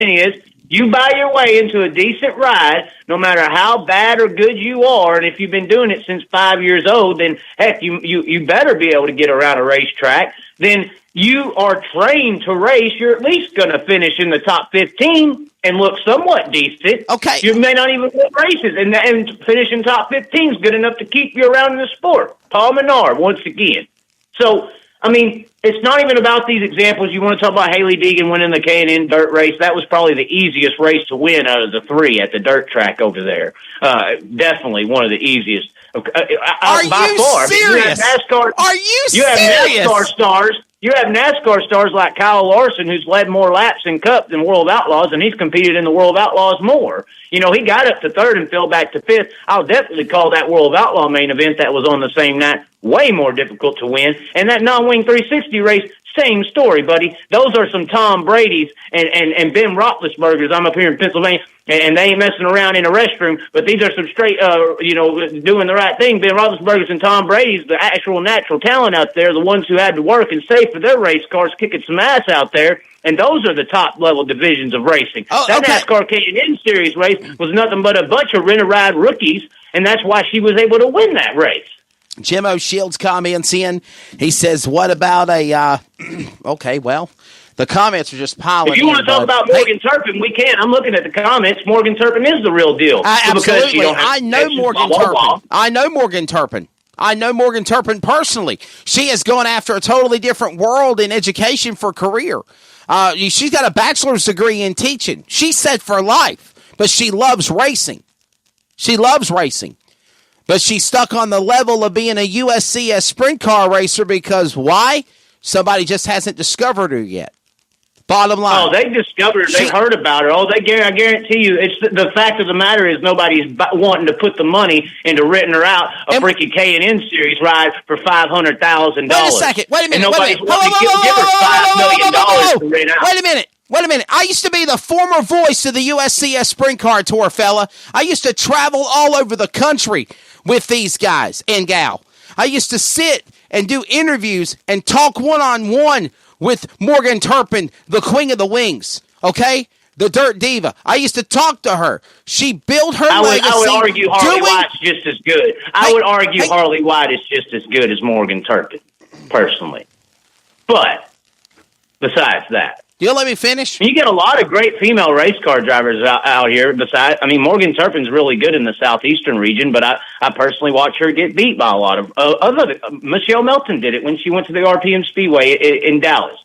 is you buy your way into a decent ride, no matter how bad or good you are, and if you've been doing it since 5 years old, then heck, you better be able to get around a racetrack. Then you are trained to race. You're at least going to finish in the top 15 and look somewhat decent. Okay. You may not even win races, and finishing top 15 is good enough to keep you around in the sport. Paul Menard, once again. So, I mean, it's not even about these examples. You want to talk about Haley Deegan winning the K&N dirt race. That was probably the easiest race to win out of the three at the dirt track over there. Definitely one of the easiest. Are you serious? Are you serious? You have NASCAR stars. You have NASCAR stars like Kyle Larson, who's led more laps in Cup than World Outlaws, and he's competed in the World Outlaws more. You know, he got up to third and fell back to fifth. I'll definitely call that World Outlaw main event that was on the same night way more difficult to win. And that non-wing 360 race, same story, buddy. Those are some Tom Brady's and Ben Roethlisberger's. I'm up here in Pennsylvania, and they ain't messing around in a restroom, but these are some straight, doing the right thing. Ben Roethlisberger's and Tom Brady's, the actual natural talent out there, the ones who had to work and save for their race cars, kicking some ass out there. And those are the top-level divisions of racing. That NASCAR K&N Series race was nothing but a bunch of rent-a-ride rookies, and that's why she was able to win that race. Jim O'Shields comments in. He says, what about a okay, well, the comments are just piling in. If you want to talk about Morgan Turpin, we can. I'm looking at the comments. Morgan Turpin is the real deal. Absolutely. I know Morgan Turpin. I know Morgan Turpin. I know Morgan Turpin personally. She has gone after a totally different world in education for career. She's got a bachelor's degree in teaching. She's set for life, but she loves racing. She loves racing. But she's stuck on the level of being a USCS sprint car racer because why? Somebody just hasn't discovered her yet. Bottom line. Oh, they discovered her. They heard about her. I guarantee you, it's the fact of the matter is nobody's wanting to put the money into renting her out a freaking K&N Series ride for $500,000. Wait a second. Wait a minute. And nobody's wanting to give her $5 million to rent out. Wait a minute. I used to be the former voice of the USCS Sprint Car Tour, fella. I used to travel all over the country with these guys and gal. I used to sit and do interviews and talk one-on-one with Morgan Turpin, the queen of the wings, okay? The Dirt Diva. I used to talk to her. She built her legacy. I would argue Harley White's just as good. I would argue Harley White is just as good as Morgan Turpin, personally. But besides that, you'll let me finish? You get a lot of great female race car drivers out here. Besides, I mean, Morgan Turpin's really good in the southeastern region, but I personally watch her get beat by a lot of other. Michelle Melton did it when she went to the RPM Speedway in Dallas.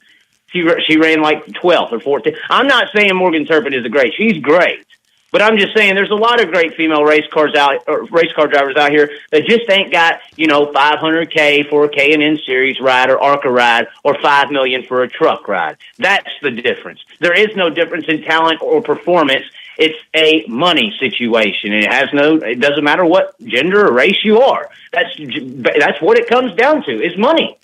She ran like 12th or 14th. I'm not saying Morgan Turpin is she's great. But I'm just saying there's a lot of great female race car drivers out here that just ain't got, $500K for a K&N Series ride or ARCA ride or $5 million for a truck ride. That's the difference. There is no difference in talent or performance. It's a money situation. It doesn't matter what gender or race you are. That's what it comes down to, is money.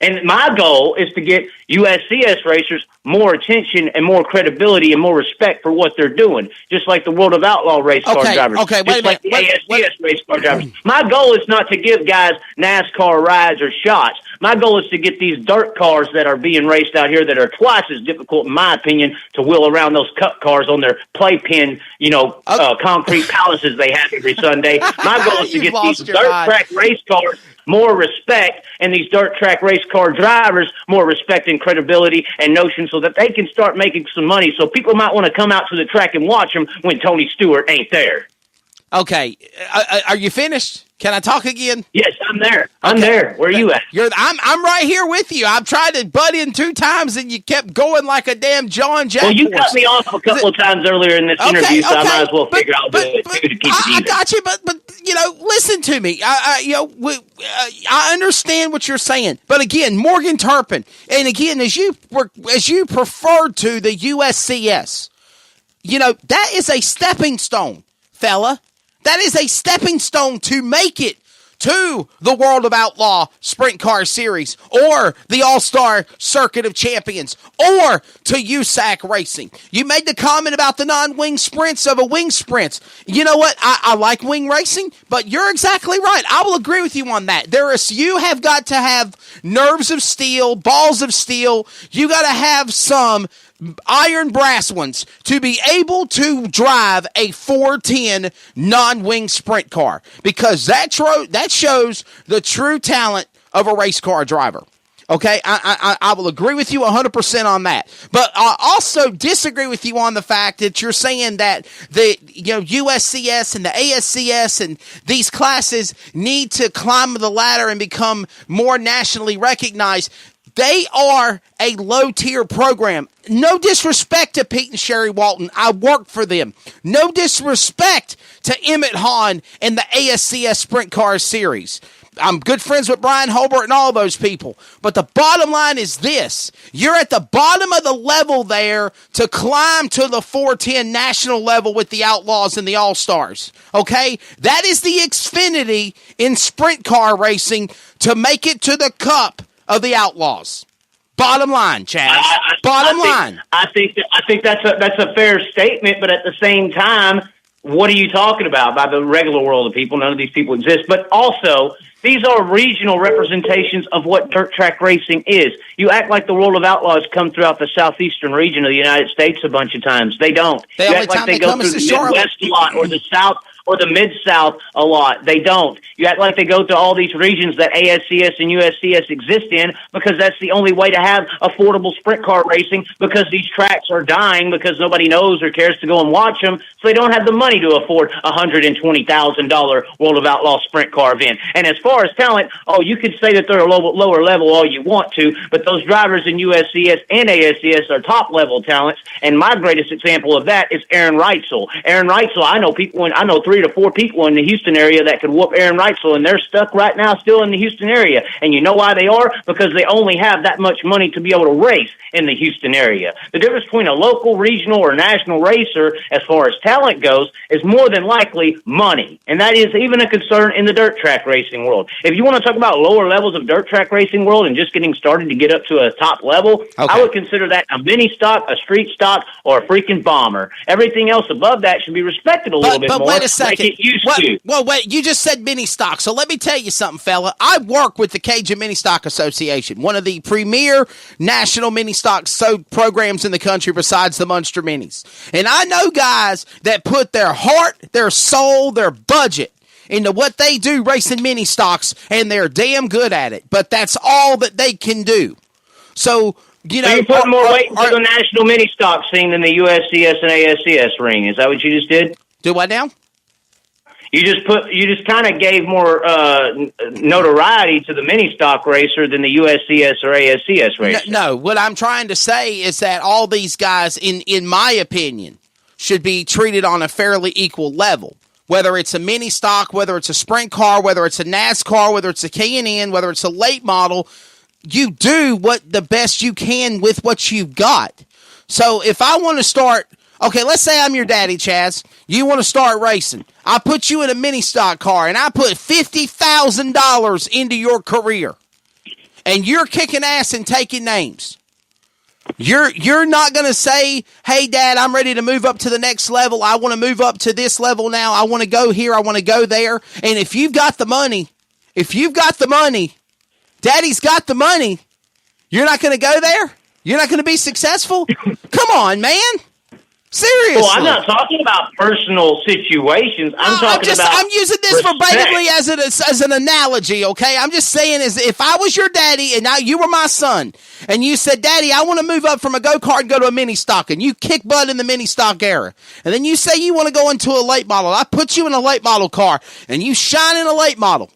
And my goal is to get USCS racers more attention and more credibility and more respect for what they're doing, just like the World of Outlaw race car drivers. Okay, wait a minute. The ASCS race car drivers. My goal is not to give guys NASCAR rides or shots. My goal is to get these dirt cars that are being raced out here that are twice as difficult, in my opinion, to wheel around those cup cars on their playpen, concrete palaces they have every Sunday. My goal is to get these dirt track race cars more respect, and these dirt track race car drivers more respect and credibility and notion so that they can start making some money. So people might want to come out to the track and watch them when Tony Stewart ain't there. Okay. Are you finished? Can I talk again? Yes, I'm there. I'm there. Where are you at? I'm right here with you. I've tried to butt in 2 times, and you kept going like a damn John Jack. Well, you cut me off a couple of times earlier in this interview, so I might as well figure out to keep it even. I got you, but listen to me. I understand what you're saying, but again, Morgan Turpin, and again, as you preferred to the USCS, that is a stepping stone, fella. That is a stepping stone to make it to the World of Outlaw Sprint Car Series or the All-Star Circuit of Champions or to USAC Racing. You made the comment about the non-wing sprints of a wing sprint. You know what? I like wing racing, but you're exactly right. I will agree with you on that. You have got to have nerves of steel, balls of steel. You got to have some iron brass ones to be able to drive a 410 non-wing sprint car, because that shows the true talent of a race car driver. Okay, I will agree with you 100% on that, but I also disagree with you on the fact that you're saying that the USCS and the ASCS and these classes need to climb the ladder and become more nationally recognized. They are a low-tier program. No disrespect to Pete and Sherry Walton. I work for them. No disrespect to Emmett Hahn and the ASCS Sprint Car Series. I'm good friends with Brian Holbert and all those people. But the bottom line is this. You're at the bottom of the level there to climb to the 410 national level with the Outlaws and the All-Stars. Okay? That is the Xfinity in sprint car racing to make it to the Cup of the Outlaws. Bottom line, Chaz. Bottom line. I think that's a fair statement, but at the same time, what are you talking about? By the regular world of people, none of these people exist. But also, these are regional representations of what dirt track racing is. You act like the World of Outlaws come throughout the southeastern region of the United States a bunch of times. They don't. You act like they go through the Midwest a lot, or the South, or the Mid-South a lot. They don't. You act like they go to all these regions that ASCS and USCS exist in, because that's the only way to have affordable sprint car racing, because these tracks are dying because nobody knows or cares to go and watch them, so they don't have the money to afford a $120,000 World of Outlaw sprint car event. And as far as talent, you could say that they're a lower level all you want to, but those drivers in USCS and ASCS are top-level talents, and my greatest example of that is Aaron Reitzel. Aaron Reitzel, I know 3 to 4 people in the Houston area that could whoop Aaron Reitzel, and they're stuck right now still in the Houston area. And you know why they are? Because they only have that much money to be able to race in the Houston area. The difference between a local, regional, or national racer as far as talent goes is more than likely money. And that is even a concern in the dirt track racing world. If you want to talk about lower levels of dirt track racing world and just getting started to get up to a top level, okay, I would consider that a mini stock, a street stock, or a freaking bomber. Everything else above that should be respected a little bit more. But wait a second. Like it used to. Well, wait, you just said mini stock, so let me tell you something, fella. I work with the Cajun Mini Stock Association, one of the premier national mini stock programs in the country besides the Munster Minis. And I know guys that put their heart, their soul, their budget into what they do racing mini stocks, and they're damn good at it. But that's all that they can do. So, you put more weight into the national mini stock scene than the USCS and ASCS ring. Is that what you just did? Do what now? You just kind of gave more notoriety to the mini stock racer than the USCS or ASCS racer. No, what I'm trying to say is that all these guys, in my opinion, should be treated on a fairly equal level. Whether it's a mini stock, whether it's a sprint car, whether it's a NASCAR, whether it's a K&N, whether it's a late model, you do what the best you can with what you've got. So if I want to start, okay, let's say I'm your daddy, Chaz. You want to start racing. I put you in a mini stock car, and I put $50,000 into your career, and you're kicking ass and taking names. You're not going to say, hey, Dad, I'm ready to move up to the next level. I want to move up to this level now. I want to go here. I want to go there. And if you've got the money, Daddy's got the money, you're not going to go there? You're not going to be successful? Come on, man. Seriously. Well, I'm not talking about personal situations. I'm using this verbatimly as an analogy, okay? I'm just saying, is if I was your daddy and now you were my son, and you said, Daddy, I want to move up from a go-kart and go to a mini stock, and you kick butt in the mini stock era, and then you say you want to go into a late model, I put you in a late model car, and you shine in a late model.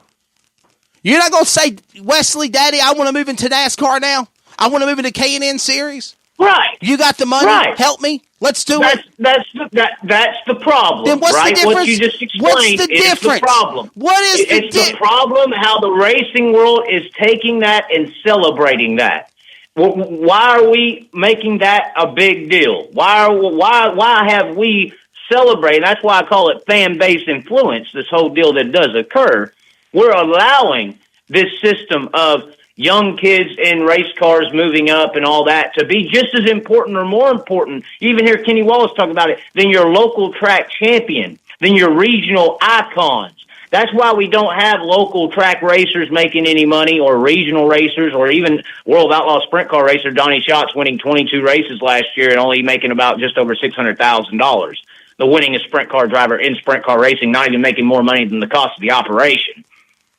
You're not going to say, Wesley, Daddy, I want to move into NASCAR now. I want to move into K&N Series. Right. You got the money. Right. Help me. Let's do it. That's the problem. Then what's right? the difference? What you just explained what's the difference? The problem. What is the problem? How the racing world is taking that and celebrating that. Why are we making that a big deal? Why have we celebrated? That's why I call it fan base influence. This whole deal that does occur. we're allowing this system of young kids in race cars moving up and all that to be just as important or more important. You even hear Kenny Wallace talk about it, than your local track champion, than your regional icons. That's why we don't have local track racers making any money, or regional racers, or even World Outlaw Sprint Car racer Donnie Schatz winning 22 races last year and only making about just over $600,000. The winningest sprint car driver in sprint car racing, not even making more money than the cost of the operation.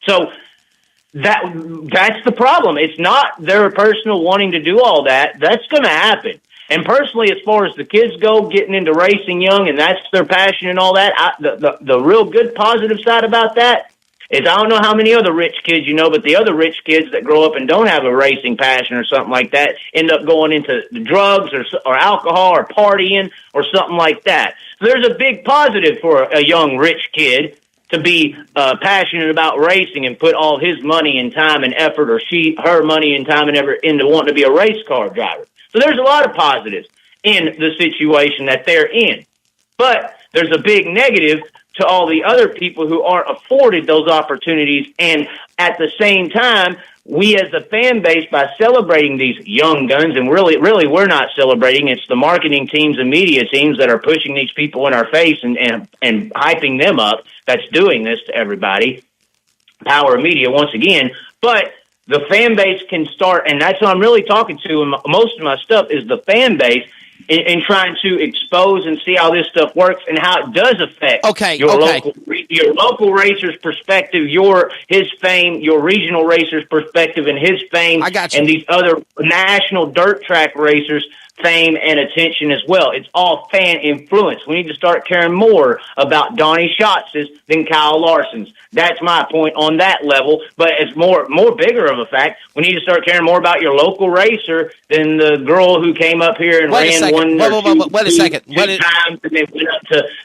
So that's the problem. It's not their personal wanting to do all that. That's going to happen. And personally, as far as the kids go, getting into racing young, and that's their passion and all that, the real good positive side about that is I don't know how many other rich kids you know, but the other rich kids that grow up and don't have a racing passion or something like that end up going into drugs or alcohol or partying or something like that. So there's a big positive for a young rich kid to be passionate about racing and put all his money and time and effort, or her money and time and effort, into wanting to be a race car driver. So there's a lot of positives in the situation that they're in. But there's a big negative to all the other people who aren't afforded those opportunities. And at the same time, we as a fan base, by celebrating these young guns, and really we're not celebrating, it's the marketing teams and media teams that are pushing these people in our face and hyping them up, that's doing this to everybody. Power of media once again. But the fan base can start, and that's what I'm really talking to, and most of my stuff is the fan base in trying to expose and see how this stuff works and how it does affect your local racer's perspective, his fame, your regional racer's perspective and his fame, I got you. And these other national dirt track racers' fame and attention as well. It's all fan influence. We need to start caring more about Donnie Schatz's than Kyle Larson's. That's my point on that level. But it's more bigger of a fact, we need to start caring more about your local racer than the girl who came up here and ran two times and then went up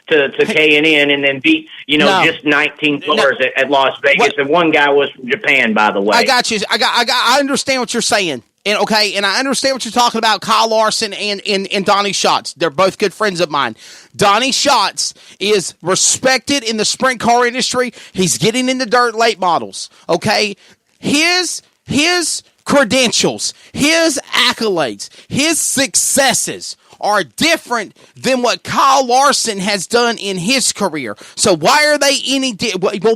to K&N and then beat just 19 cars at Las Vegas. And one guy was from Japan, by the way. I got you. I understand what you're saying. And I understand what you're talking about, Kyle Larson and Donnie Schatz. They're both good friends of mine. Donnie Schatz is respected in the sprint car industry. He's getting into dirt late models. Okay, his credentials, his accolades, his successes are different than what Kyle Larson has done in his career. So why are they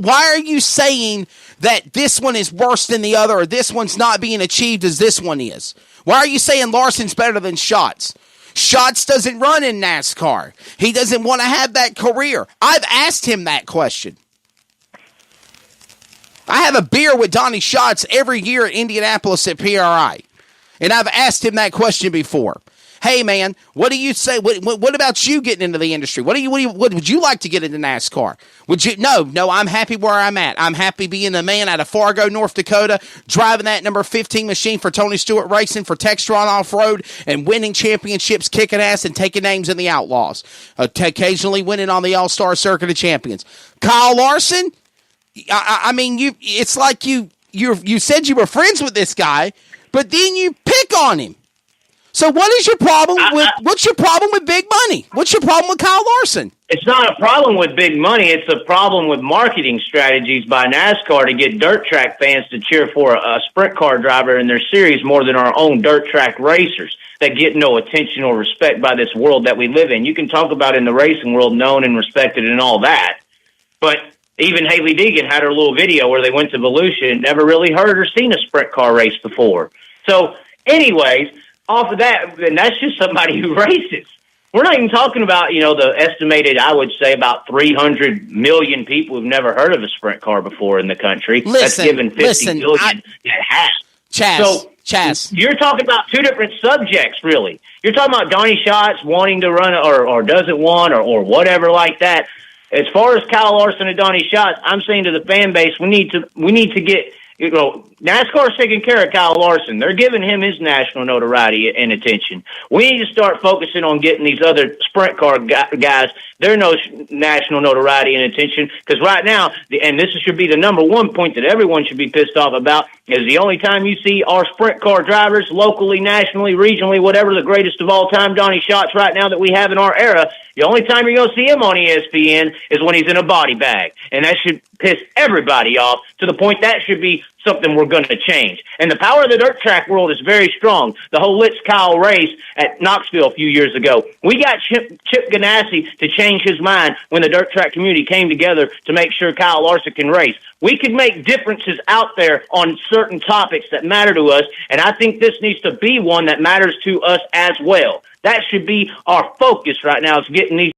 why are you saying that this one is worse than the other, or this one's not being achieved as this one is? Why are you saying Larson's better than Schatz? Schatz doesn't run in NASCAR. He doesn't want to have that career. I've asked him that question. I have a beer with Donnie Schatz every year at Indianapolis at PRI, and I've asked him that question before. Hey man, what do you say? What about you getting into the industry? What would you like to get into NASCAR? Would you? No, I'm happy where I'm at. I'm happy being a man out of Fargo, North Dakota, driving that number 15 machine for Tony Stewart Racing for Textron Off-Road and winning championships, kicking ass and taking names in the Outlaws. Occasionally winning on the All-Star Circuit of Champions. Kyle Larson, I mean, it's like you said you were friends with this guy, but then you pick on him. So what is your problem what's your problem with big money? What's your problem with Kyle Larson? It's not a problem with big money. It's a problem with marketing strategies by NASCAR to get dirt track fans to cheer for a sprint car driver in their series more than our own dirt track racers that get no attention or respect by this world that we live in. You can talk about in the racing world known and respected and all that, but even Hailie Deegan had her little video where they went to Volusia and never really heard or seen a sprint car race before. So anyways, off of that, and that's just somebody who races. We're not even talking about, the estimated, I would say, about 300 million people who've never heard of a sprint car before in the country. That's given 50 million that have. Chaz. You're talking about two different subjects, really. You're talking about Donnie Schatz wanting to run or doesn't want or whatever like that. As far as Kyle Larson and Donnie Schatz, I'm saying to the fan base, we need to get. NASCAR's taking care of Kyle Larson. They're giving him his national notoriety and attention. We need to start focusing on getting these other sprint car guys their national notoriety and attention, because right now, and this should be the number one point that everyone should be pissed off about, is the only time you see our sprint car drivers locally, nationally, regionally, whatever, the greatest of all time, Donnie Schatz right now that we have in our era, the only time you're going to see him on ESPN is when he's in a body bag. And that should piss everybody off to the point that should be something we're going to change. And the power of the dirt track world is very strong. The whole Litz Kyle race at Knoxville a few years ago. We got Chip Ganassi to change his mind when the dirt track community came together to make sure Kyle Larson can race. We could make differences out there on certain topics that matter to us, and I think this needs to be one that matters to us as well. That should be our focus right now, is getting these